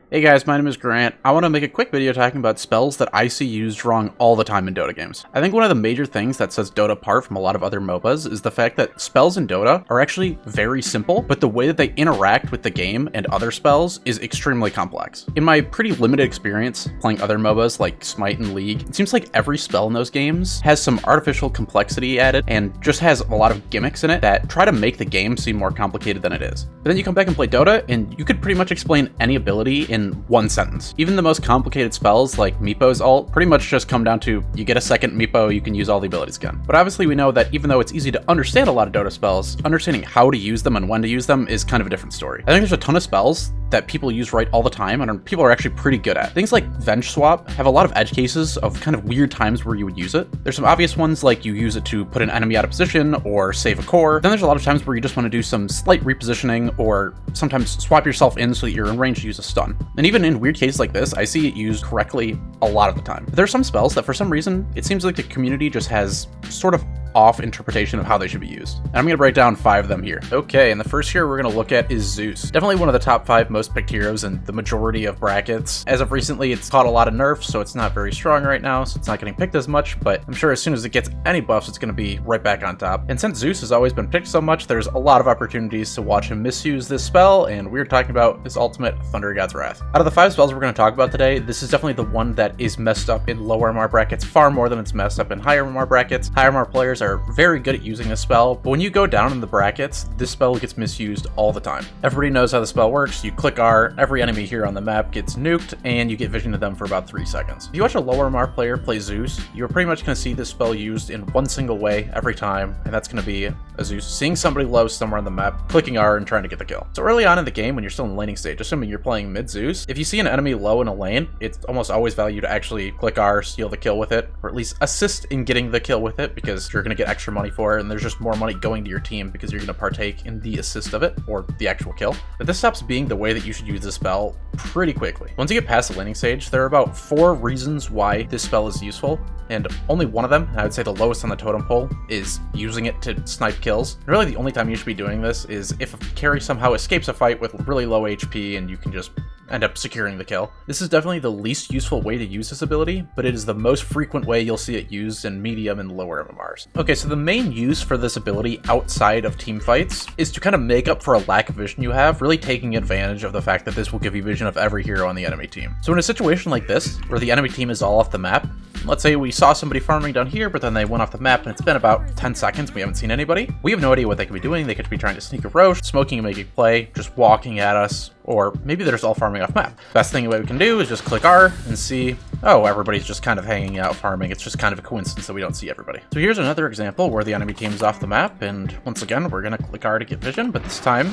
Hey guys, my name is Grant. I want to make a quick video talking about spells that I see used wrong all the time in Dota games. I think one of the major things that sets Dota apart from a lot of other MOBAs is the fact that spells in Dota are actually very simple, but the way that they interact with the game and other spells is extremely complex. In my pretty limited experience playing other MOBAs like Smite and League, it seems like every spell in those games has some artificial complexity added and just has a lot of gimmicks in it that try to make the game seem more complicated than it is. But then you come back and play Dota and you could pretty much explain any ability in one sentence. Even the most complicated spells like Meepo's ult pretty much just come down to you get a second Meepo, you can use all the abilities again. But obviously we know that even though it's easy to understand a lot of Dota spells, understanding how to use them and when to use them is kind of a different story. I think there's a ton of spells that people use right all the time and people are actually pretty good at. Things like Venge Swap have a lot of edge cases of kind of weird times where you would use it. There's some obvious ones like you use it to put an enemy out of position or save a core. Then there's a lot of times where you just want to do some slight repositioning or sometimes swap yourself in so that you're in range to use a stun. And even in weird cases like this, I see it used correctly a lot of the time. But there are some spells that for some reason, it seems like the community just has sort of off interpretation of how they should be used. And I'm going to break down 5 of them here. Okay, and the first hero we're going to look at is Zeus. Definitely one of the top 5 most picked heroes in the majority of brackets. As of recently, it's caught a lot of nerfs, so it's not very strong right now, so it's not getting picked as much, but I'm sure as soon as it gets any buffs, it's going to be right back on top. And since Zeus has always been picked so much, there's a lot of opportunities to watch him misuse this spell, and we're talking about his ultimate, Thundergod's Wrath. Out of the 5 spells we're going to talk about today, this is definitely the one that is messed up in lower MR brackets far more than it's messed up in higher MR brackets. Higher MR players are very good at using this spell, but when you go down in the brackets, this spell gets misused all the time. Everybody knows how the spell works. You click R, every enemy here on the map gets nuked, and you get vision to them for about 3 seconds. If you watch a lower MR player play Zeus, you're pretty much going to see this spell used in one single way every time, and that's going to be a Zeus seeing somebody low somewhere on the map, clicking R and trying to get the kill. So early on in the game, when you're still in the laning stage, assuming you're playing mid Zeus, if you see an enemy low in a lane, it's almost always value to actually click R, steal the kill with it, or at least assist in getting the kill with it, because you're going to get extra money for it, and there's just more money going to your team because you're going to partake in the assist of it, or the actual kill. But this stops being the way that you should use this spell pretty quickly. Once you get past the laning stage, there are about 4 reasons why this spell is useful, and only one of them, and I would say the lowest on the totem pole, is using it to snipe kills. And really the only time you should be doing this is if a carry somehow escapes a fight with really low HP and you can just end up securing the kill. This is definitely the least useful way to use this ability, but it is the most frequent way you'll see it used in medium and lower MMRs. Okay, so the main use for this ability outside of team fights is to kind of make up for a lack of vision you have, really taking advantage of the fact that this will give you vision of every hero on the enemy team. So in a situation like this, where the enemy team is all off the map, let's say we saw somebody farming down here, but then they went off the map and it's been about 10 seconds, we haven't seen anybody. We have no idea what they could be doing. They could be trying to sneak a roach, smoking and making play, just walking at us, or maybe they're just all farming off map. Best thing we can do is just click R and see, oh, everybody's just kind of hanging out farming. It's just kind of a coincidence that we don't see everybody. So here's another example where the enemy team is off the map, and once again, we're gonna click R to get vision, but this time,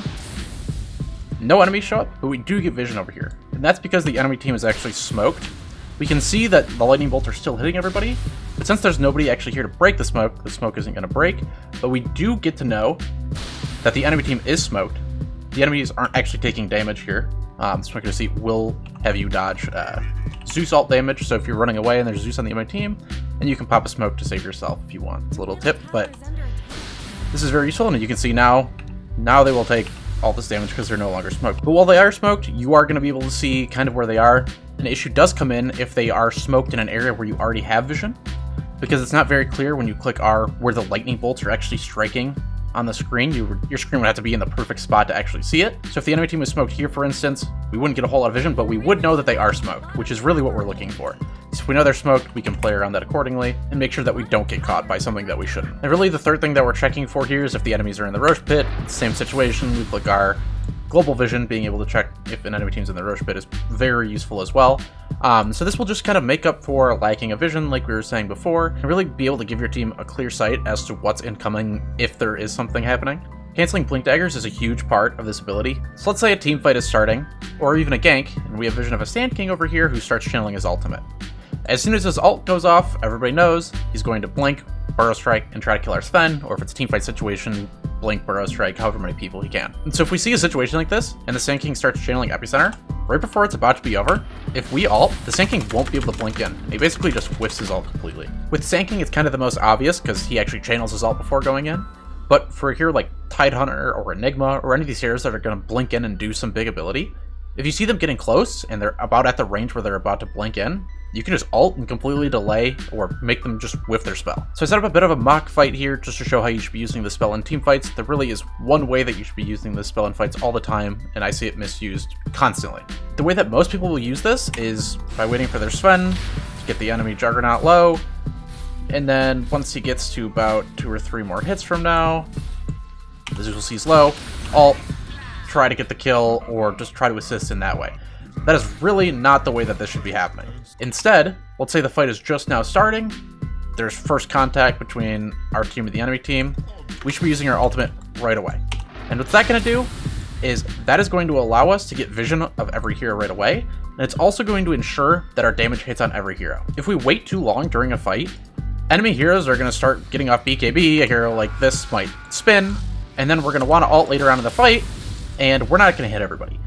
no enemies show up, but we do get vision over here. And that's because the enemy team is actually smoked. We can see that the lightning bolts are still hitting everybody, but since there's nobody actually here to break the smoke isn't gonna break, but we do get to know that the enemy team is smoked. The enemies aren't actually taking damage here. Smoke receipt will have you dodge Zeus ult damage, so if you're running away and there's Zeus on the enemy team, and you can pop a smoke to save yourself if you want. It's a little tip, but this is very useful, and you can see now they will take all this damage because they're no longer smoked. But while they are smoked, you are going to be able to see kind of where they are. An issue does come in if they are smoked in an area where you already have vision, because it's not very clear when you click R where the lightning bolts are actually striking on the screen. Your screen would have to be in the perfect spot to actually see it. So if the enemy team was smoked here, for instance, we wouldn't get a whole lot of vision, but we would know that they are smoked, which is really what we're looking for. So if we know they're smoked, we can play around that accordingly and make sure that we don't get caught by something that we shouldn't. And really the third thing that we're checking for here is if the enemies are in the Roche pit. Same situation, we click R. Global vision, being able to check if an enemy team's in the Roche pit, is very useful as well. So this will just kind of make up for lacking of vision, like we were saying before, and really be able to give your team a clear sight as to what's incoming if there is something happening. Canceling blink daggers is a huge part of this ability. So let's say a team fight is starting, or even a gank, and we have vision of a Sand King over here who starts channeling his ultimate. As soon as his ult goes off, everybody knows he's going to blink, Burrow Strike, and try to kill our Sven, or if it's a team fight situation, blink, Burrow Strike, however many people he can. And so if we see a situation like this, and the Sand King starts channeling Epicenter, right before it's about to be over, if we ult, the Sand King won't be able to blink in. He basically just whiffs his ult completely. With Sand King, it's kind of the most obvious, because he actually channels his ult before going in. But for a hero like Tidehunter or Enigma, or any of these heroes that are going to blink in and do some big ability, If you see them getting close and they're about at the range where they're about to blink in, you can just ult and completely delay or make them just whiff their spell. So I set up a bit of a mock fight here just to show how you should be using this spell in team fights. There really is one way that you should be using this spell in fights all the time, and I see it misused constantly. The way that most people will use this is by waiting for their Sven to get the enemy Juggernaut low, and then once he gets to about 2 or 3 more hits from now, as you'll see he's low, ult, try to get the kill, or just try to assist in that way. That is really not the way that this should be happening. Instead, let's say the fight is just now starting, there's first contact between our team and the enemy team, we should be using our ultimate right away. And what's that going to do is that is going to allow us to get vision of every hero right away, and it's also going to ensure that our damage hits on every hero. If we wait too long during a fight, enemy heroes are going to start getting off BKB, a hero like this might spin, and then we're going to want to ult later on in the fight, and we're not going to hit everybody.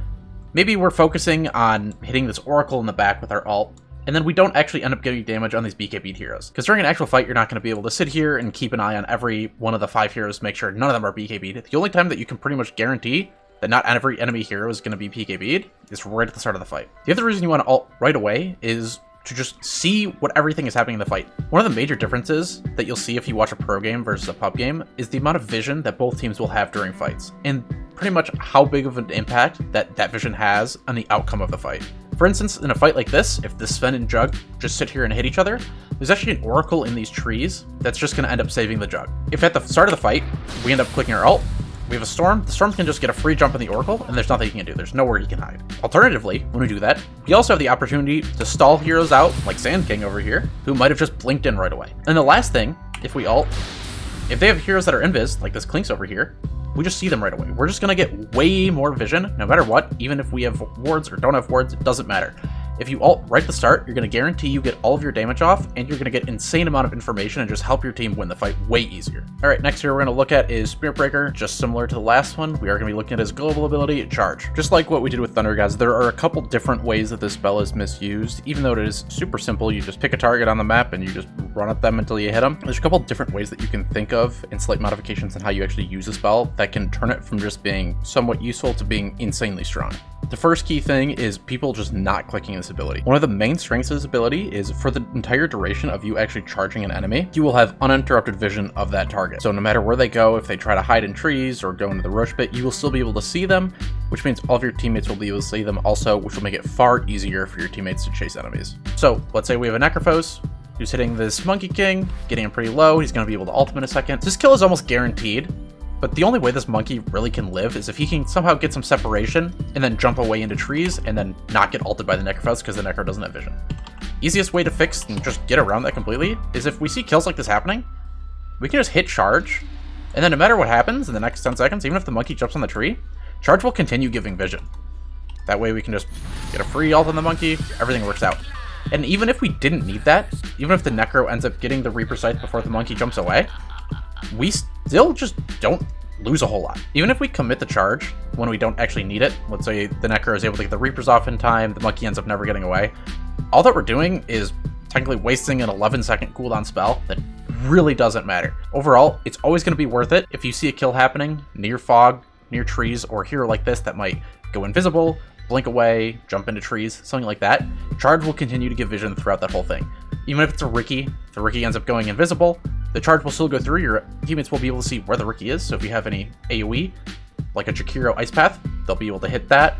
Maybe we're focusing on hitting this Oracle in the back with our ult, and then we don't actually end up getting damage on these BKB'd heroes. Because during an actual fight, you're not going to be able to sit here and keep an eye on every one of the 5 heroes to make sure none of them are BKB'd. The only time that you can pretty much guarantee that not every enemy hero is going to be PKB'd is right at the start of the fight. The other reason you want to ult right away is to just see what everything is happening in the fight. One of the major differences that you'll see if you watch a pro game versus a pub game is the amount of vision that both teams will have during fights, and pretty much how big of an impact that vision has on the outcome of the fight. For instance, in a fight like this, if the Sven and Jug just sit here and hit each other, there's actually an Oracle in these trees that's just going to end up saving the Jug. If at the start of the fight, we end up clicking our ult, we have a Storm, the Storm can just get a free jump on the Oracle, and there's nothing he can do. There's nowhere he can hide. Alternatively, when we do that, we also have the opportunity to stall heroes out, like Sand King over here, who might have just blinked in right away. And the last thing, if we ult, if they have heroes that are invis, like this Clinks over here, we just see them right away. We're just going to get way more vision, no matter what. Even if we have wards or don't have wards, it doesn't matter. If you ult right at the start, you're going to guarantee you get all of your damage off, and you're going to get insane amount of information and just help your team win the fight way easier. Alright, next here we're going to look at is Spirit Breaker. Just similar to the last one, we are going to be looking at his global ability, Charge. Just like what we did with Thundergod, there are a couple different ways that this spell is misused. Even though it is super simple, you just pick a target on the map and you just run at them until you hit them. There's a couple different ways that you can think of and slight modifications in how you actually use a spell that can turn it from just being somewhat useful to being insanely strong. The first key thing is people just not clicking this ability. One of the main strengths of this ability is for the entire duration of you actually charging an enemy, you will have uninterrupted vision of that target. So no matter where they go, if they try to hide in trees or go into the Roche pit, you will still be able to see them, which means all of your teammates will be able to see them also, which will make it far easier for your teammates to chase enemies. So let's say we have a Necrophos who's hitting this Monkey King, getting him pretty low. He's going to be able to ult him in a second. This kill is almost guaranteed. But the only way this monkey really can live is if he can somehow get some separation and then jump away into trees and then not get ulted by the Necrophos because the Necro doesn't have vision. Easiest way to fix and just get around that completely is if we see kills like this happening, we can just hit Charge, and then no matter what happens in the next 10 seconds, even if the monkey jumps on the tree, Charge will continue giving vision. That way we can just get a free ult on the monkey, everything works out. And even if we didn't need that, even if the Necro ends up getting the Reaper Scythe before the monkey jumps away, we still just don't lose a whole lot. Even if we commit the charge when we don't actually need it, let's say the Necro is able to get the Reapers off in time, the monkey ends up never getting away, all that we're doing is technically wasting an 11-second cooldown spell that really doesn't matter. Overall, it's always going to be worth it if you see a kill happening near fog, near trees, or a hero like this that might go invisible, blink away, jump into trees, something like that. Charge will continue to give vision throughout that whole thing. Even if it's a Riki, if the Riki ends up going invisible, the charge will still go through. Your teammates will be able to see where the Riki is. So if you have any AoE, like a Jakiro Ice Path, they'll be able to hit that.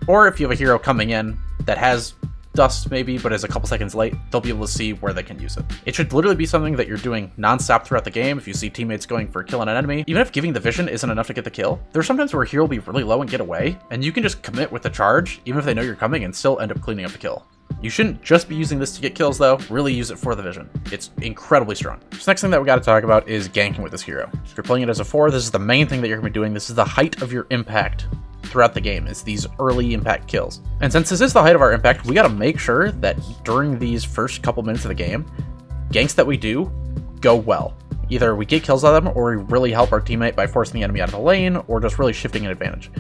Or if you have a hero coming in that has dust maybe, but is a couple seconds late, they'll be able to see where they can use it. It should literally be something that you're doing non-stop throughout the game. If you see teammates going for killing an enemy, even if giving the vision isn't enough to get the kill, there's sometimes where a hero will be really low and get away, and you can just commit with the charge, even if they know you're coming, and still end up cleaning up the kill. You shouldn't just be using this to get kills though, really use it for the vision. It's incredibly strong. So next thing that we got to talk about is ganking with this hero. If you're playing it as a 4, this is the main thing that you're going to be doing. This is the height of your impact throughout the game, is these early impact kills. And since this is the height of our impact, we got to make sure that during these first couple minutes of the game, ganks that we do go well. Either we get kills on them, or we really help our teammate by forcing the enemy out of the lane, or just really shifting an advantage.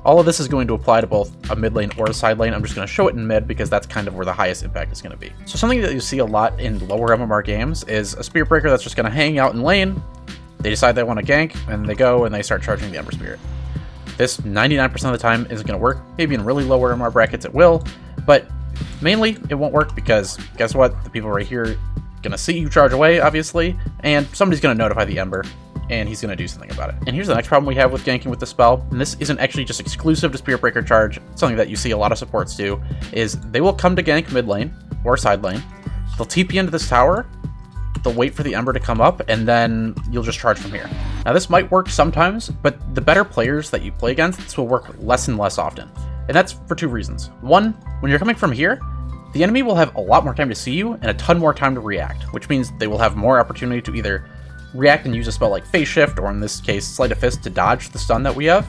All of this is going to apply to both a mid lane or a side lane. I'm just going to show it in mid because that's kind of where the highest impact is going to be. So something that you see a lot in lower MMR games is a Spirit Breaker that's just going to hang out in lane. They decide they want to gank, and they go and they start charging the Ember Spirit. This 99% of the time isn't going to work. Maybe in really low RMR brackets it will, but mainly it won't work because guess what? The people right here going to see you charge away, obviously, and somebody's going to notify the Ember, and he's going to do something about it. And here's the next problem we have with ganking with the spell, and this isn't actually just exclusive to Spirit Breaker charge, something that you see a lot of supports do, is they will come to gank mid lane or side lane, they'll TP into this tower, they'll wait for the Ember to come up, and then you'll just charge from here. Now this might work sometimes, but the better players that you play against, this will work less and less often. And that's for two reasons. One, when you're coming from here, the enemy will have a lot more time to see you and a ton more time to react, which means they will have more opportunity to either react and use a spell like Phase Shift, or in this case, Sleight of Fist to dodge the stun that we have,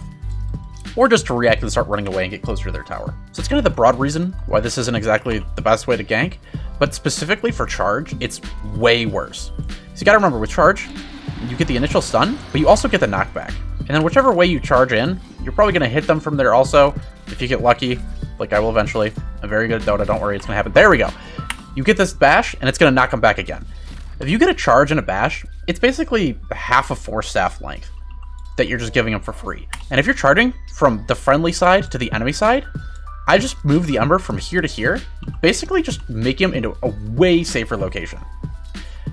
or just to react and start running away and get closer to their tower. So it's kind of the broad reason why this isn't exactly the best way to gank, but specifically for charge, it's way worse. So you gotta remember, with charge, you get the initial stun, but you also get the knockback. And then whichever way you charge in, you're probably gonna hit them from there also, if you get lucky, like I will eventually. I'm very good at Dota, don't worry, it's gonna happen. There we go. You get this bash, and it's gonna knock them back again. If you get a charge and a bash, it's basically half of 4 staff length that you're just giving them for free. And if you're charging from the friendly side to the enemy side, I just move the Ember from here to here, basically just make him into a way safer location.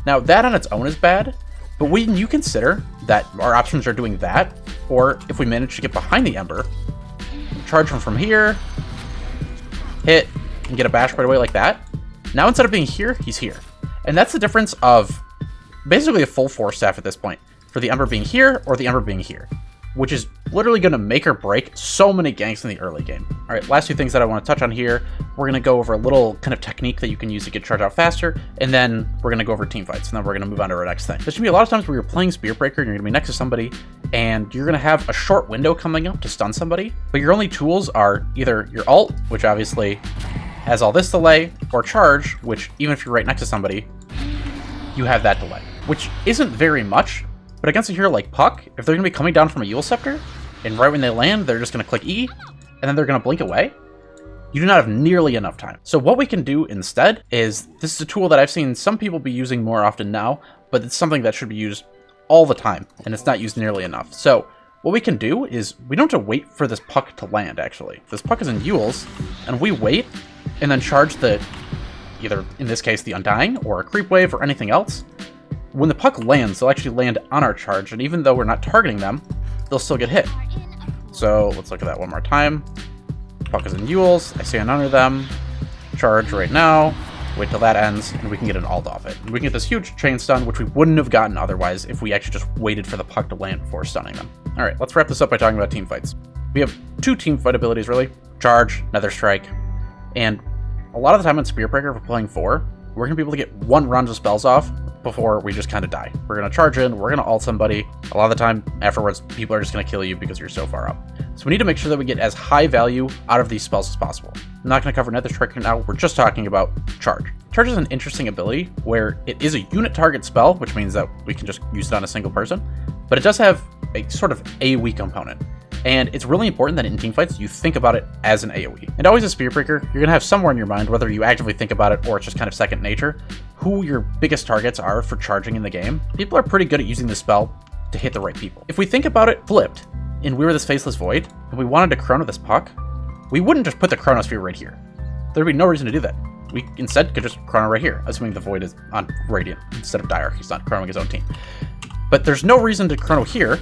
Now that on its own is bad, but when you consider that our options are doing that, or if we manage to get behind the Ember, charge him from here, hit, and get a bash right away like that, now instead of being here, he's here. And that's the difference of basically a full 4 staff at this point, for the Ember being here or the Ember being here, which is literally going to make or break so many ganks in the early game. All right, last 2 things that I want to touch on here. We're going to go over a little kind of technique that you can use to get charge out faster, and then we're going to go over team fights, and then we're going to move on to our next thing. There's going to be a lot of times where you're playing Spirit Breaker and you're going to be next to somebody, and you're going to have a short window coming up to stun somebody, but your only tools are either your ult, which obviously has all this delay, or charge, which even if you're right next to somebody, you have that delay, which isn't very much. But against a hero like Puck, if they're going to be coming down from a Eul Scepter, and right when they land, they're just going to click E, and then they're going to blink away, you do not have nearly enough time. So what we can do instead is, this is a tool that I've seen some people be using more often now, but it's something that should be used all the time, and it's not used nearly enough. So what we can do is, we don't have to wait for this Puck to land, actually. This Puck is in Euls, and we wait, and then charge the, either, in this case, the Undying, or a Creep Wave, or anything else. When the Puck lands, they'll actually land on our charge, and even though we're not targeting them, they'll still get hit. So let's look at that one more time. Puck is in Euls, I stand under them, charge right now, wait till that ends, and we can get an ult off it. We can get this huge chain stun, which we wouldn't have gotten otherwise if we actually just waited for the Puck to land before stunning them. Alright, let's wrap this up by talking about team fights. We have 2 team fight abilities, really. Charge, Nether Strike, and a lot of the time in Spirit Breaker, if we're playing 4, we're going to be able to get 1 round of spells off before we just kind of die. We're going to charge in, we're going to ult somebody. A lot of the time afterwards, people are just going to kill you because you're so far up. So we need to make sure that we get as high value out of these spells as possible. I'm not going to cover Nether Strike right now, we're just talking about Charge. Charge is an interesting ability where it is a unit target spell, which means that we can just use it on a single person, but it does have a sort of AoE component. And it's really important that in teamfights, you think about it as an AoE. And always a Spirit Breaker, you're going to have somewhere in your mind, whether you actively think about it or it's just kind of second nature, who your biggest targets are for charging in the game. People are pretty good at using this spell to hit the right people. If we think about it flipped, and we were this Faceless Void, and we wanted to Chrono this Puck, we wouldn't just put the Chronosphere right here. There'd be no reason to do that. We instead could just Chrono right here, assuming the Void is on Radiant instead of Dire. He's not chronoing his own team. But there's no reason to Chrono here.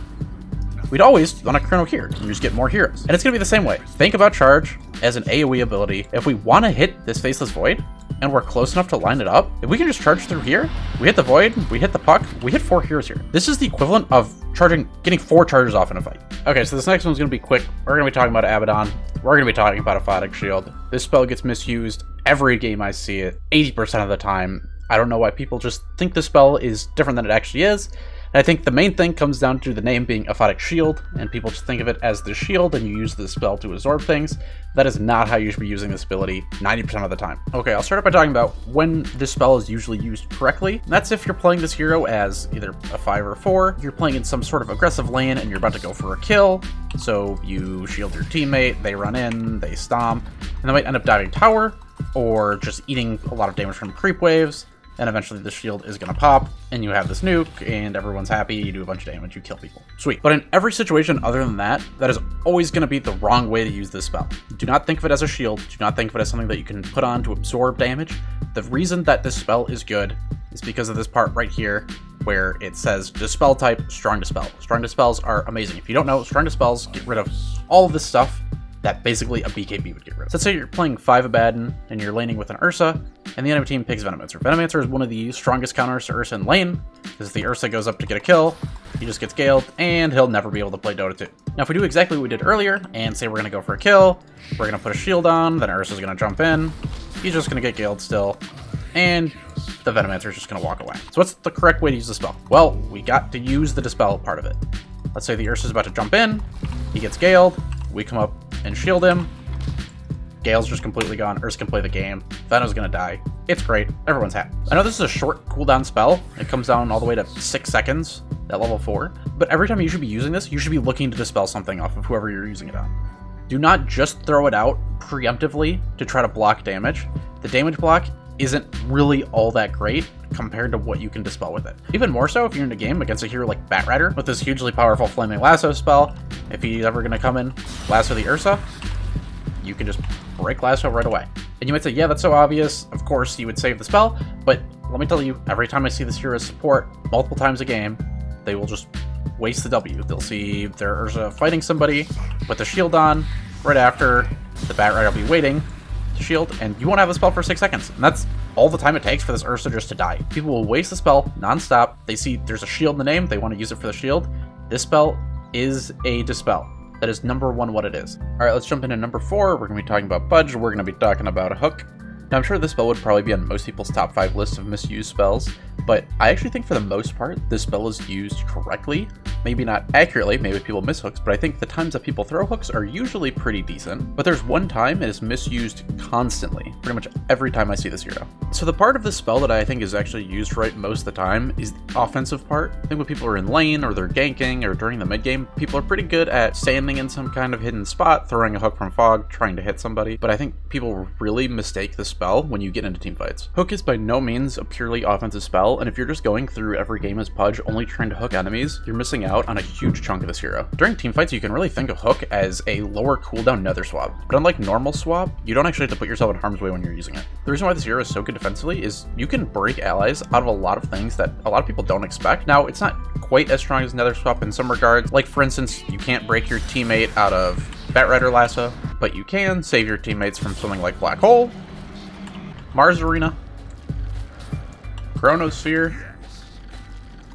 We'd always want to Chrono here, and you just get more heroes. And it's going to be the same way. Think about Charge as an AoE ability. If we want to hit this Faceless Void, and we're close enough to line it up, if we can just charge through here, we hit the Void, we hit the Puck, we hit 4 heroes here. This is the equivalent of getting 4 charges off in a fight. Okay, so this next one's going to be quick. We're going to be talking about Abaddon. We're going to be talking about Aphotic Shield. This spell gets misused every game I see it, 80% of the time. I don't know why people just think the spell is different than it actually is. And I think the main thing comes down to the name being Aphotic Shield, and people just think of it as the shield and you use the spell to absorb things. That is not how you should be using this ability 90% of the time. Okay, I'll start out by talking about when this spell is usually used correctly. And that's if you're playing this hero as either a 5 or 4, you're playing in some sort of aggressive lane and you're about to go for a kill. So you shield your teammate, they run in, they stomp, and they might end up diving tower, or just eating a lot of damage from creep waves. and eventually the shield is going to pop, and you have this nuke, and everyone's happy, you do a bunch of damage, you kill people. Sweet. But in every situation other than that, that is always going to be the wrong way to use this spell. Do not think of it as a shield, do not think of it as something that you can put on to absorb damage. The reason that this spell is good is because of this part right here, where it says Dispel type, Strong Dispel. Strong Dispels are amazing. If you don't know, Strong Dispels get rid of all of this stuff that basically a BKB would get rid of. So let's say you're playing 5 Abaddon and you're laning with an Ursa, and the enemy team picks Venomancer. Venomancer is one of the strongest counters to Ursa in lane, because if the Ursa goes up to get a kill, he just gets Galed, and he'll never be able to play Dota 2. Now if we do exactly what we did earlier, and say we're going to go for a kill, we're going to put a shield on, then Ursa's going to jump in, he's just going to get Galed still, and the Venomancer is just going to walk away. So what's the correct way to use the spell? Well, we got to use the Dispel part of it. Let's say the Ursa's about to jump in, he gets Galed, we come up and shield him, Gale's just completely gone, Ursa can play the game, Veno's gonna die. It's great, everyone's happy. I know this is a short cooldown spell, it comes down all the way to 6 seconds at level 4, but every time you should be using this, you should be looking to dispel something off of whoever you're using it on. Do not just throw it out preemptively to try to block damage. The damage block isn't really all that great compared to what you can dispel with it. Even more so if you're in a game against a hero like Batrider with this hugely powerful Flaming Lasso spell. If he's ever going to come in, Lasso the Ursa, you can just break Lasso right away. And you might say, yeah, that's so obvious. Of course, you would save the spell, but let me tell you, every time I see this hero's support multiple times a game, they will just waste the W. They'll see their Ursa fighting somebody with the shield on. Right after, the Batrider will be waiting to shield, and you won't have the spell for 6 seconds. And that's all the time it takes for this Ursa just to die. People will waste the spell non-stop. They see there's a shield in the name, they want to use it for the shield. This spell is a Dispel. That is number 1 what it is. Alright, let's jump into number 4. We're going to be talking about Budge. We're going to be talking about a Hook. Now, I'm sure this spell would probably be on most people's top 5 lists of misused spells, but I actually think for the most part, this spell is used correctly. Maybe not accurately, maybe people miss hooks, but I think the times that people throw hooks are usually pretty decent. But there's one time it is misused constantly, pretty much every time I see this hero. So the part of this spell that I think is actually used right most of the time is the offensive part. I think when people are in lane, or they're ganking, or during the mid game, people are pretty good at standing in some kind of hidden spot, throwing a hook from fog, trying to hit somebody. But I think people really mistake this spell when you get into team fights. Hook is by no means a purely offensive spell, and if you're just going through every game as Pudge only trying to hook enemies, you're missing out on a huge chunk of this hero. During team fights, you can really think of Hook as a lower cooldown Nether Swab, but unlike normal Swab, you don't actually have to put yourself in harm's way when you're using it. The reason why this hero is so good defensively is you can break allies out of a lot of things that a lot of people don't expect. Now, it's not quite as strong as Nether Swap in some regards, like for instance, you can't break your teammate out of Batrider Lasso, but you can save your teammates from something like Black Hole, Mars Arena, Chronosphere,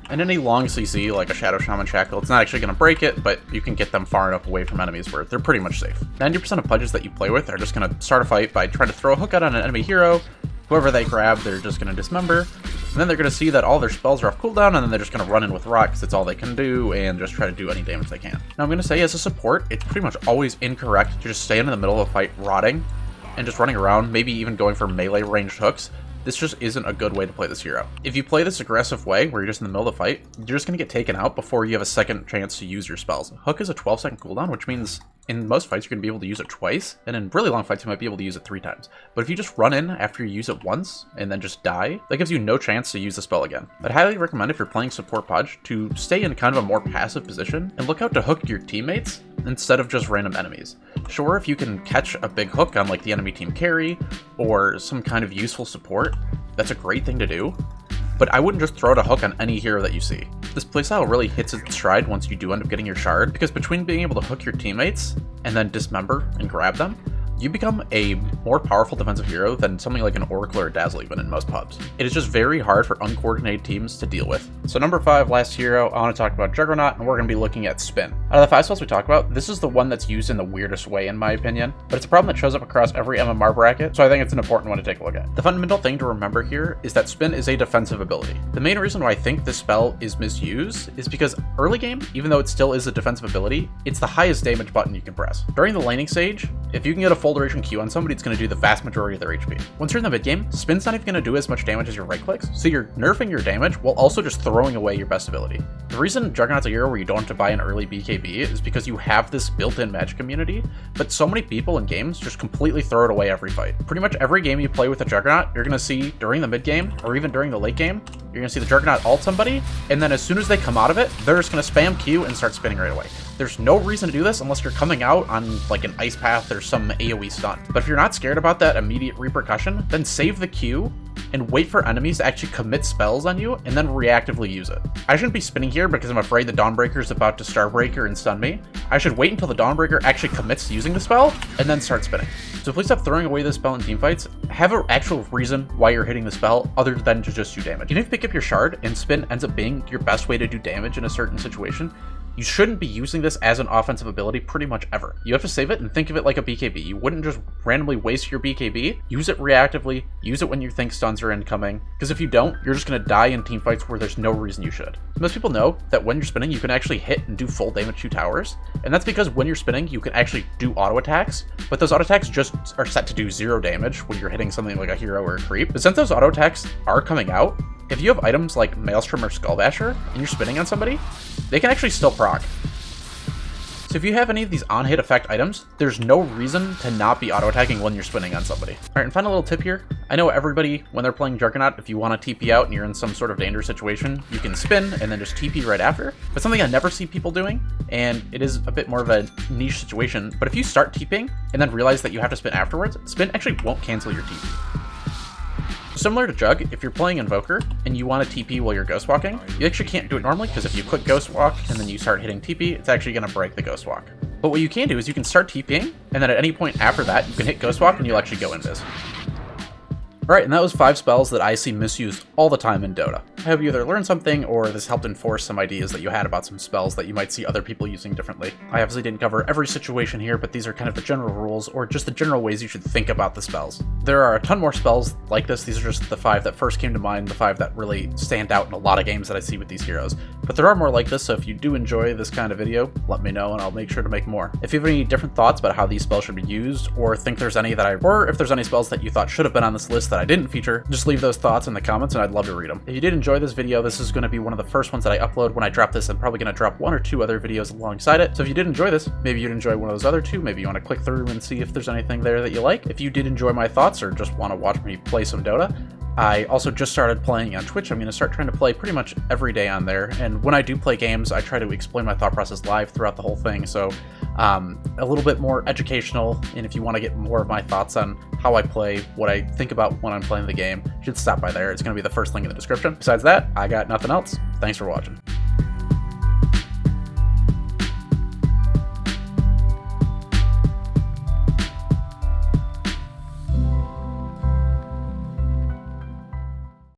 and any long CC like a Shadow Shaman Shackle. It's not actually going to break it, but you can get them far enough away from enemies where they're pretty much safe. 90% of Pudges that you play with are just going to start a fight by trying to throw a hook out on an enemy hero. Whoever they grab, they're just going to dismember. And then they're going to see that all their spells are off cooldown, and then they're just going to run in with Rock because it's all they can do, and just try to do any damage they can. Now I'm going to say, as a support, it's pretty much always incorrect to just stand in the middle of a fight rotting and just running around, maybe even going for melee ranged hooks. This just isn't a good way to play this hero. If you play this aggressive way, where you're just in the middle of the fight, you're just going to get taken out before you have a second chance to use your spells. Hook is a 12-second cooldown, which means in most fights you're going to be able to use it twice, and in really long fights you might be able to use it 3 times. But if you just run in after you use it once, and then just die, that gives you no chance to use the spell again. I'd highly recommend, if you're playing support Pudge, to stay in kind of a more passive position, and look out to hook your teammates, instead of just random enemies. Sure, if you can catch a big hook on like the enemy team carry, or some kind of useful support, that's a great thing to do, but I wouldn't just throw out a hook on any hero that you see. This playstyle really hits its stride once you do end up getting your shard, because between being able to hook your teammates and then dismember and grab them, you become a more powerful defensive hero than something like an Oracle or a Dazzle even in most pubs. It is just very hard for uncoordinated teams to deal with. So number 5, last hero, I want to talk about Juggernaut, and we're going to be looking at Spin. Out of the 5 spells we talked about, this is the one that's used in the weirdest way in my opinion, but it's a problem that shows up across every MMR bracket, so I think it's an important one to take a look at. The fundamental thing to remember here is that Spin is a defensive ability. The main reason why I think this spell is misused is because early game, even though it still is a defensive ability, it's the highest damage button you can press. During the laning stage, If you can get a full duration Q on somebody, it's going to do the vast majority of their HP. Once you're in the mid game, spin's not even going to do as much damage as your right clicks, so you're nerfing your damage while also just throwing away your best ability. The reason Juggernaut's a hero where you don't have to buy an early BKB is because you have this built-in magic immunity, but so many people in games just completely throw it away every fight. Pretty much every game you play with a Juggernaut, you're going to see during the mid game, or even during the late game, you're going to see the Juggernaut ult somebody, and then as soon as they come out of it, they're just going to spam Q and start spinning right away. There's no reason to do this unless you're coming out on like an ice path or some AoE stun. But if you're not scared about that immediate repercussion, then save the Q and wait for enemies to actually commit spells on you and then reactively use it. I shouldn't be spinning here because I'm afraid the Dawnbreaker is about to Starbreaker and stun me. I should wait until the Dawnbreaker actually commits to using the spell and then start spinning. So please stop throwing away this spell in teamfights. Have an actual reason why you're hitting the spell other than to just do damage. Even if you pick up your shard and spin ends up being your best way to do damage in a certain situation, you shouldn't be using this as an offensive ability pretty much ever. You have to save it and think of it like a BKB. You wouldn't just randomly waste your BKB. Use it reactively. Use it when you think stuns are incoming. Because if you don't, you're just going to die in teamfights where there's no reason you should. Most people know that when you're spinning, you can actually hit and do full damage to towers. And that's because when you're spinning, you can actually do auto attacks. But those auto attacks just are set to do 0 damage when you're hitting something like a hero or a creep. But since those auto attacks are coming out, if you have items like Maelstrom or Skullbasher and you're spinning on somebody, they can actually still proc. So if you have any of these on-hit effect items, there's no reason to not be auto-attacking when you're spinning on somebody. Alright, and final little tip here. I know everybody, when they're playing Juggernaut, if you want to TP out and you're in some sort of dangerous situation, you can spin and then just TP right after. But something I never see people doing, and it is a bit more of a niche situation, but if you start TPing and then realize that you have to spin afterwards, spin actually won't cancel your TP. Similar to Jug, if you're playing Invoker and you want to TP while you're Ghost Walking, you actually can't do it normally because if you click Ghost Walk and then you start hitting TP, it's actually going to break the Ghost Walk. But what you can do is you can start TPing, and then at any point after that, you can hit Ghost Walk and you'll actually go invis. Alright, and that was 5 spells that I see misused all the time in Dota. I hope you either learned something or this helped enforce some ideas that you had about some spells that you might see other people using differently. I obviously didn't cover every situation here, but these are kind of the general rules or just the general ways you should think about the spells. There are a ton more spells like this. These are just the 5 that first came to mind, the 5 that really stand out in a lot of games that I see with these heroes. But there are more like this, so if you do enjoy this kind of video, let me know and I'll make sure to make more. If you have any different thoughts about how these spells should be used, or think there's any that or if there's any spells that you thought should have been on this list that I didn't feature, just leave those thoughts in the comments and I'd love to read them. If you did enjoy this video, this is going to be one of the first ones that I upload. When I drop this, I'm probably going to drop 1 or 2 other videos alongside it. So if you did enjoy this, maybe you'd enjoy one of those other 2. Maybe you want to click through and see if there's anything there that you like. If you did enjoy my thoughts or just want to watch me play some Dota, I also just started playing on Twitch. I'm going to start trying to play pretty much every day on there. And when I do play games, I try to explain my thought process live throughout the whole thing. So a little bit more educational. And if you want to get more of my thoughts on how I play, what I think about when I'm playing the game, you should stop by there. It's going to be the first link in the description. Besides that, I got nothing else. Thanks for watching.